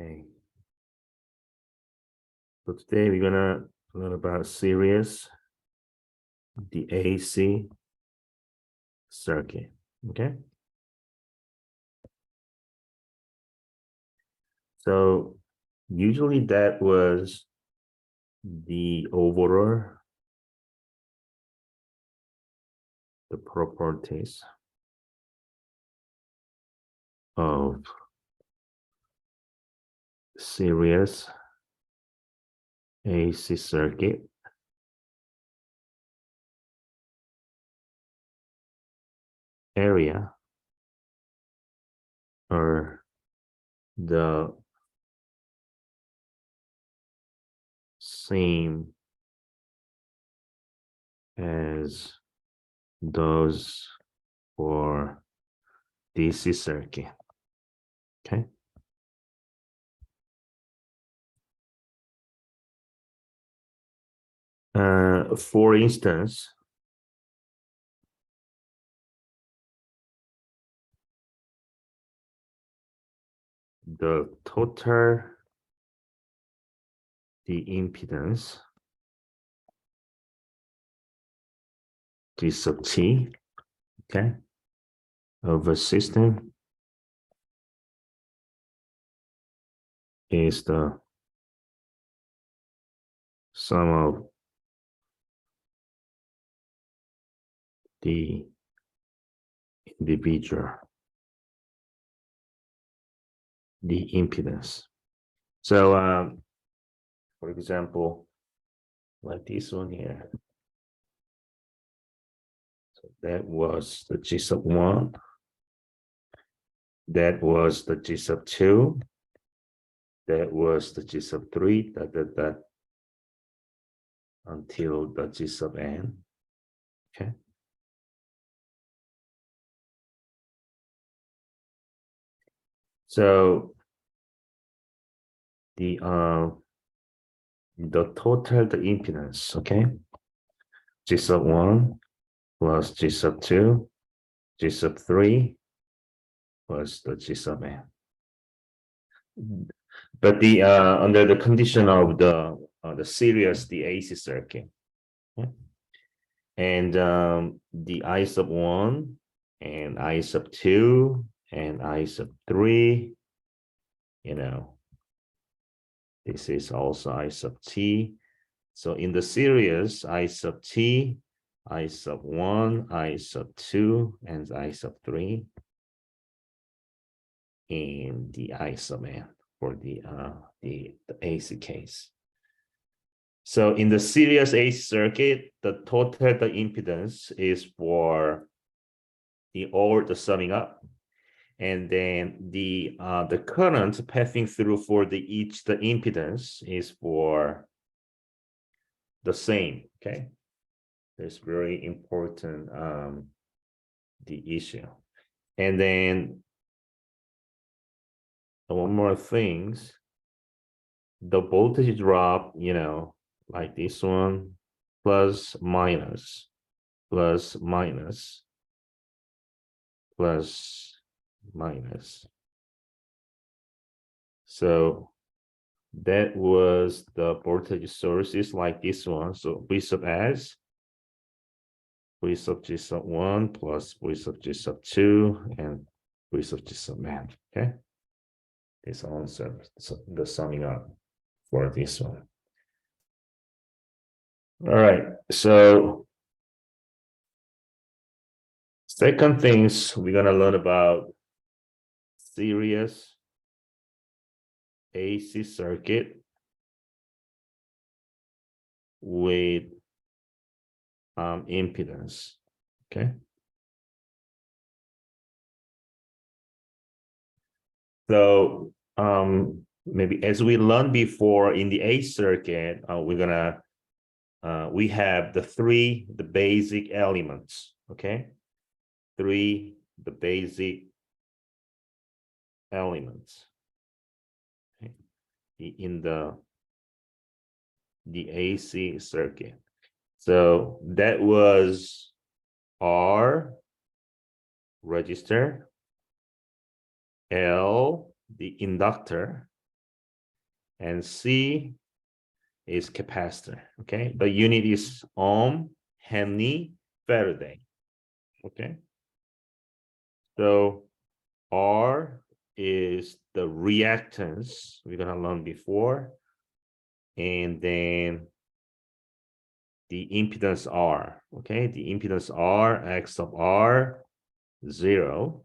Okay. So today we're gonna learn about series, the AC circuit. Okay. So usually that was the overall, the properties of series AC circuit. Area or the same as those for DC circuit. Okay. For instance, the total, the impedance, G sub T, okay, of a system is the sum of the individual, the impedance. So, for example, like this one here. So that was the G sub 1. That was the G sub 2. That was the G sub 3, until the G sub n. Okay. So the total, the impedance, okay, G sub 1 plus G sub 2, G sub 3 plus the G sub n. But the under the condition of the series, the AC circuit, okay? And the I sub 1 and I sub 2 and I sub 3, you know, this is also I sub t. So in the series, I sub t, I sub 1, I sub 2, and I sub 3, and the I sub n for the AC case. So in the series AC circuit, the total, the impedance is for the summing up, and then the current passing through for the impedance is for the same. Okay, that's very important, the issue. And then one more things, the voltage drop, you know, like this one, plus minus, plus minus, plus minus. So that was the voltage sources like this one. So V sub S, V sub G sub 1 plus V sub G sub 2 and V sub G sub n. Okay. This also the summing up for this one. All right. So second things we're gonna learn about series AC circuit with impedance. Okay. So maybe as we learned before in the AC circuit, we're gonna we have the basic elements. Okay, the basic elements, okay, in the AC circuit. So that was R, resistor, L, the inductor, and C is capacitor. Okay, the unit is ohm, Henry, Faraday. Okay, so R is the reactance we're gonna learn before, and then the impedance R. Okay, the impedance R, X of R, 0.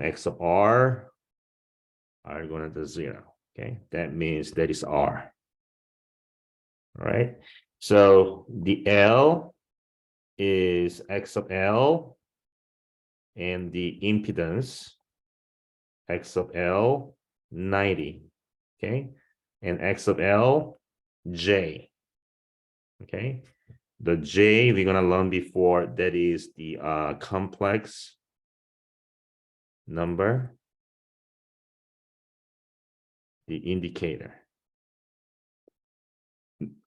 X of R are going to 0. Okay, that means that is R. All right, so the L is X of L, and the impedance X of L 90. Okay, and X of L J. Okay, the J we're gonna learn before, that is the complex number, the indicator.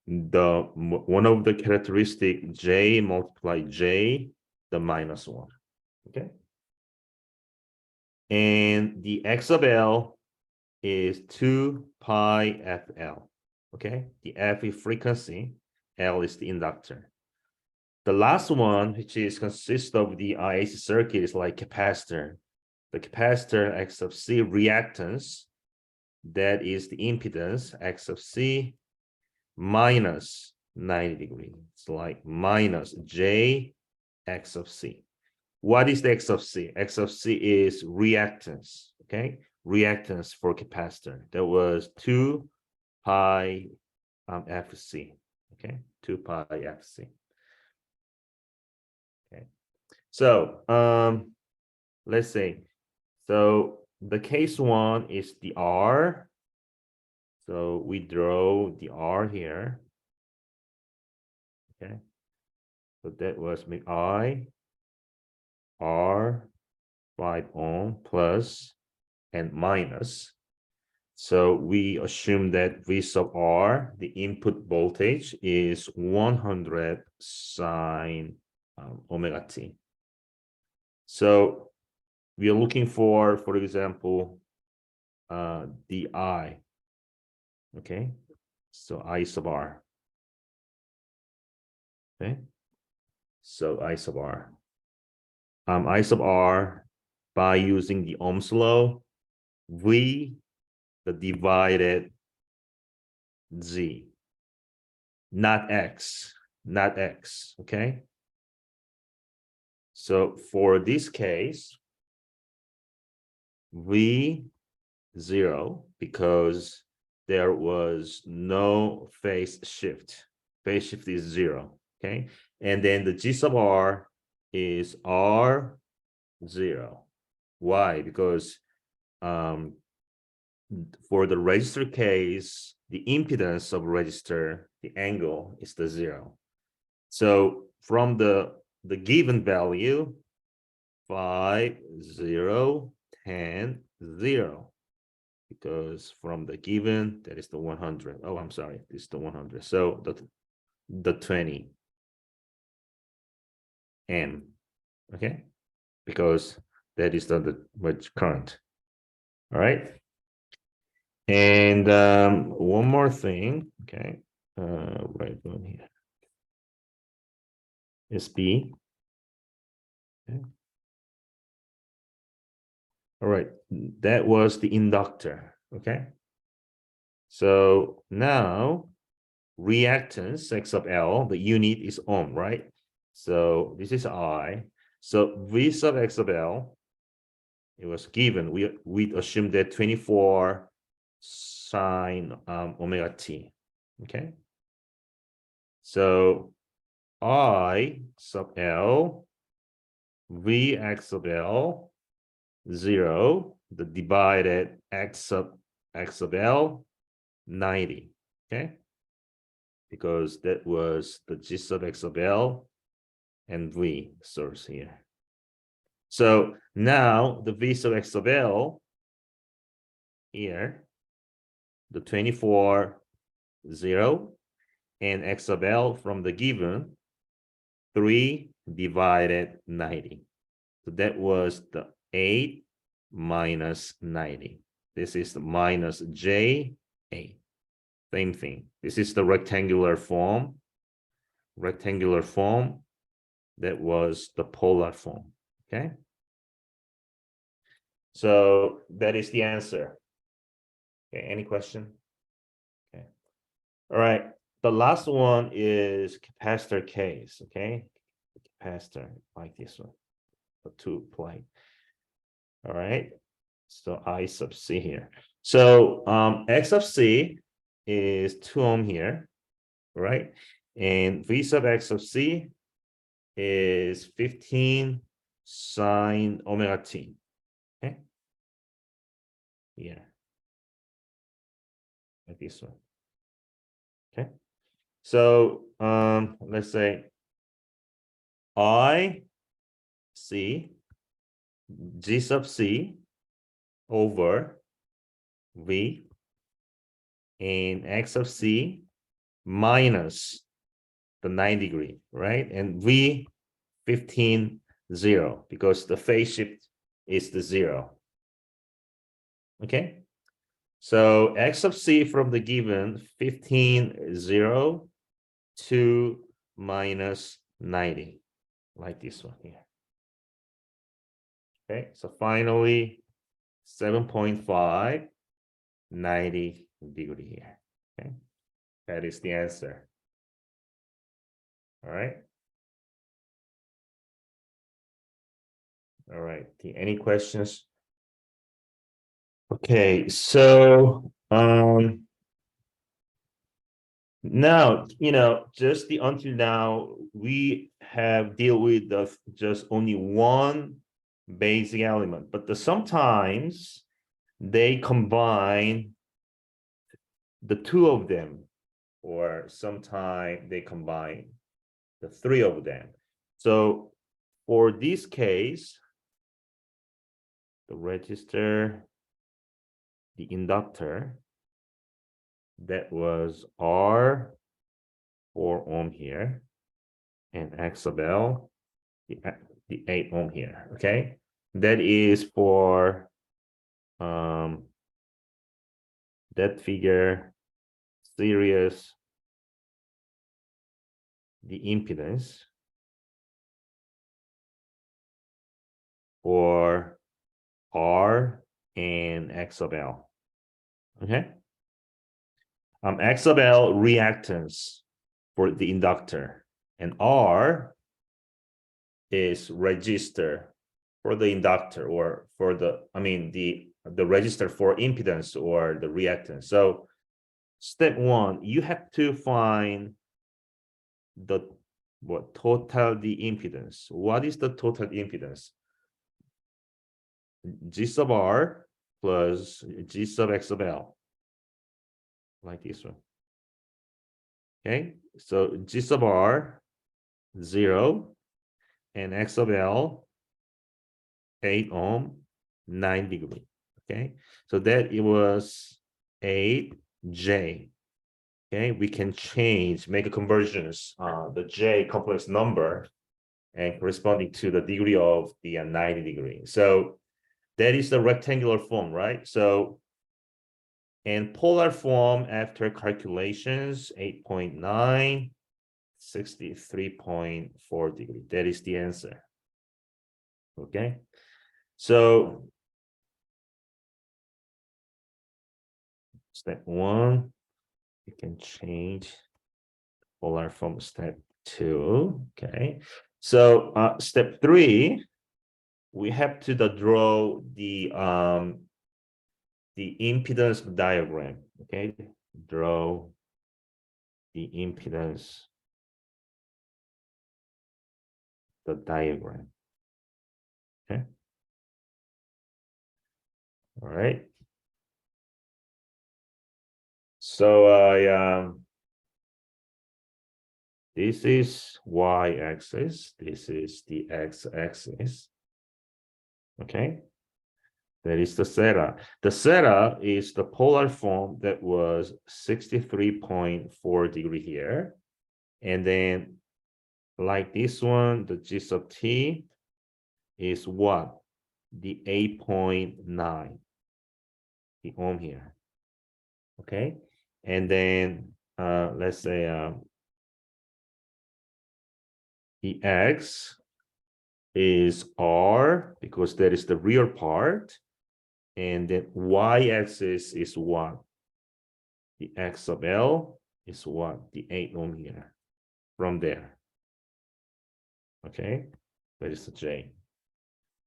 The one of the characteristic J multiply J, the minus 1. Okay, and the X of L is 2 pi FL. Okay, the F is frequency, L is the inductor. The last one, which is consists of the AC circuit, is like capacitor. The capacitor X of C reactance, that is the impedance X of C minus 90 degrees. It's like minus J X of C. What is the X of C? X of C is reactance. Okay, reactance for capacitor. That was 2 pi FC. Okay, 2 pi FC. Okay, so let's say, so the case one is the R. So we draw the R here. Okay, so that was I R 5 ohm plus and minus. So we assume that V sub R, the input voltage, is 100 sine omega t. So we are looking for example, the I. Okay, so I sub R. Okay, so I sub R. I sub R, by using the Ohm's law, V, the divided Z, not X, not X. Okay, so for this case, V 0, because there was no phase shift. Phase shift is 0. Okay, and then the G sub R is R 0. Why? Because for the register case, the impedance of register, the angle is the 0. So from the given value, 5 0 10 0, because from the given, that is the 100. Oh, I'm sorry, this is the 100. So the 20 M. Okay, because that is the current. All right, and one more thing. Okay, right on here is B. Okay. All right, that was the inductor. Okay, so now reactance X of L, the unit is ohm, right? So this is I. So V sub X of L, it was given. We assumed that 24 sine omega t. Okay. So I sub L, V X of L, 0, the divided X of L, 90. Okay, because that was the G sub X of L and V source here. So now the V sub X of L here, the 24 0, and X of L from the given 3 divided 90. So that was the 8 minus 90. This is the minus J 8. Same thing. This is the rectangular form. Rectangular form. That was the polar form. Okay. So that is the answer. Okay, any question? Okay. All right. The last one is capacitor case. Okay. Capacitor like this one. The 2 plate. All right. So I sub C here. So X of C is 2 ohm here, right? And V sub X of C is 15 sine omega t. Okay. Yeah. Like this one. Okay. So let's say I C G sub C over V and X of C minus the 9 degree, right? And V 15 0 because the phase shift is the 0. Okay. So X of C from the given 15 0 to minus 90, like this one here. Okay, so finally 7.5, 90 degree here. Okay, that is the answer. All right. All right. Any questions? Okay, so now, just until now, we have deal with just only one basic element, but sometimes they combine the 2 of them, or sometimes they combine the 3 of them. So for this case, the resistor, the inductor, that was R 4 ohm here, and X sub L, the 8 ohm here. Okay, that is for that figure series, the impedance for R and X sub L. Okay. X sub L reactance for the inductor, and R is resistor for the inductor, or for the resistor for impedance or the reactance. So step 1, you have to find the total the impedance. What is the total impedance? G sub R plus G sub X sub L, like this one. Okay, so G sub R 0 and X sub L 8 ohm, 9 degree. Okay, so that it was 8J. Okay, we can make a conversions, the J complex number, and corresponding to the degree of the 90 degree. So that is the rectangular form, right? So in polar form, after calculations, 8.9, 63.4 degree. That is the answer. Okay, so step 1, you can change polar form step 2. Okay, so step 3, we have to draw the impedance diagram. Okay, draw the impedance, the diagram. Okay, all right. So this is y-axis, this is the x-axis. Okay, that is the theta. The theta is the polar form that was 63.4 degree here. And then like this one, the G sub T is what? The 8.9, the ohm here. Okay, and then let's say the x is r because that is the real part, and then y-axis is what? The x of L is what? The 8 ohm here from there. Okay, that is the J.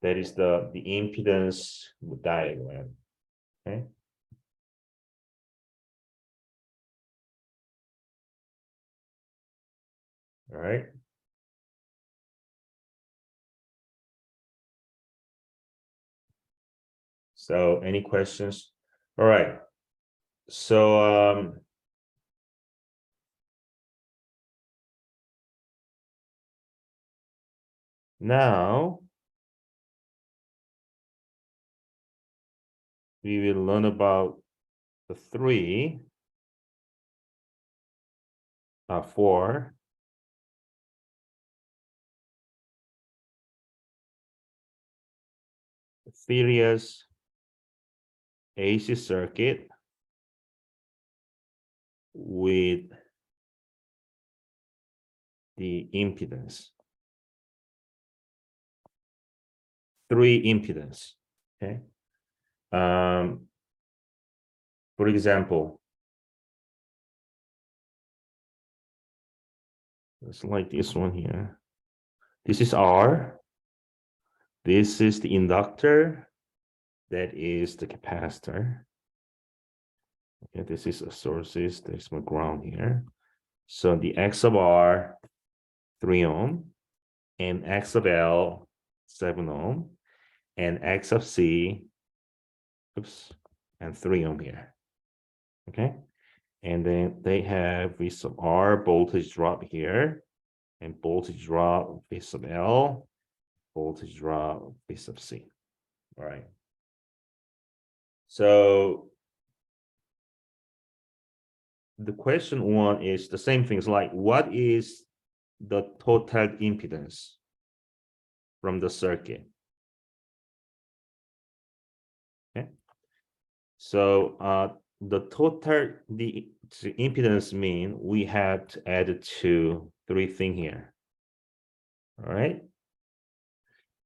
That is the impedance diagram. Okay. All right. So any questions? All right. So now we will learn about the four series AC circuit with the impedance. 3 impedance. Okay. For example, it's like this one here. This is R. This is the inductor. That is the capacitor. Okay, this is a sources. There's my ground here. So the X of R, 3 ohm, and X of L, 7 ohm, and X of C, and 3 ohm here. Okay, and then they have V sub R voltage drop here, and voltage drop V sub L, voltage drop V sub C. All right. So the question one is the same things like what is the total impedance from the circuit? Okay. So the total the impedance mean we have to add 3 things here. All right.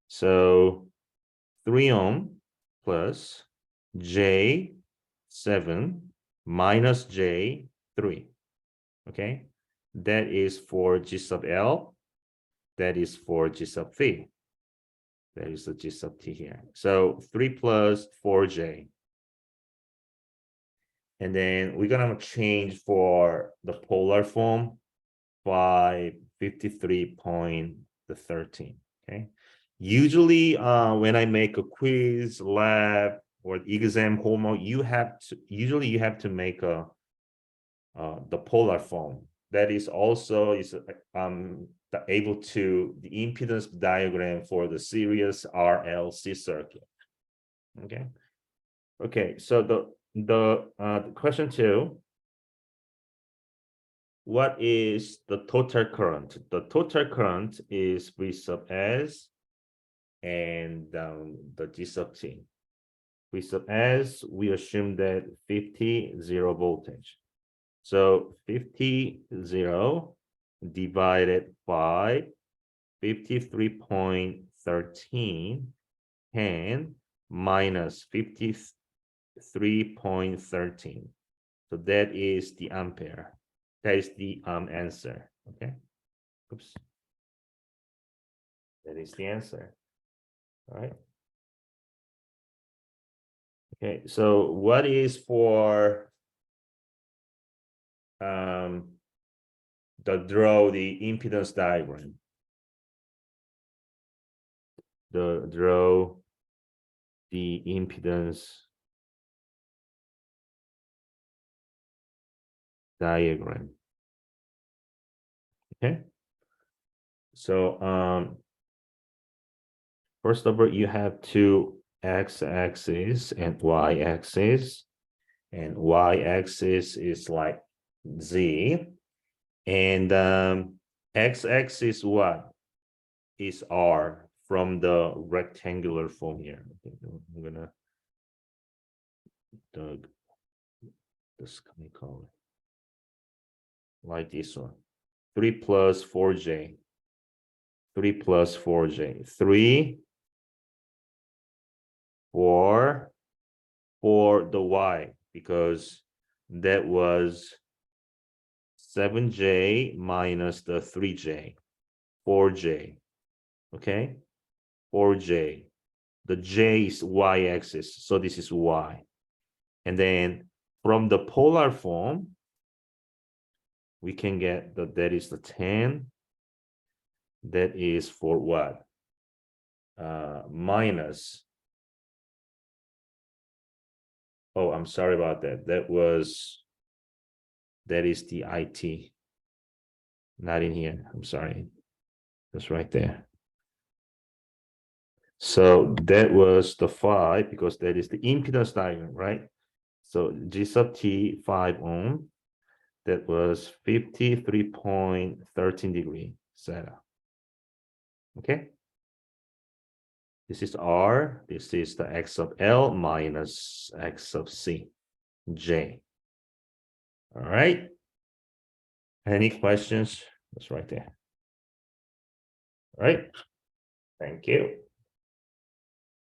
So 3 ohm plus J7 minus J3. Okay. That is for G sub L. That is for G sub V. That is the G sub T here. So 3 plus 4J. And then we're gonna change for the polar form by 53.13. Okay. Usually when I make a quiz, lab, or exam homework, you have to make the polar form. That is also able to the impedance diagram for the series RLC circuit. Okay. Okay. So the question 2. What is the total current? The total current is V sub S and the G sub T. V sub S, we assume that 50, 0 voltage. So 50, 0 divided by 53.13 and minus 53.13. So that is the ampere. That is the answer. Okay. Oops. That is the answer. All right. Okay. So what is for draw the impedance diagram? Draw the impedance diagram. Okay. So first of all, you have 2 x-axis and y-axis, and y-axis is like z, and x-axis what is r from the rectangular form here. I'm gonna the this, can we call it like this one? 3 plus 4j. 3 plus 4j. 3 for the y, because that was 7j minus the 3j. 4j. Okay? 4j. The j is y-axis, so this is y. And then from the polar form, we can get that is the 10. That is for what? Minus. Oh, I'm sorry about that. That is the IT. Not in here. I'm sorry. That's right there. So that was the 5, because that is the impedance diagram, right? So G sub T 5 ohm. That was 53.13 degree zeta. Okay. This is R. This is the X sub L minus X sub C, J. All right. Any questions? That's right there. All right. Thank you.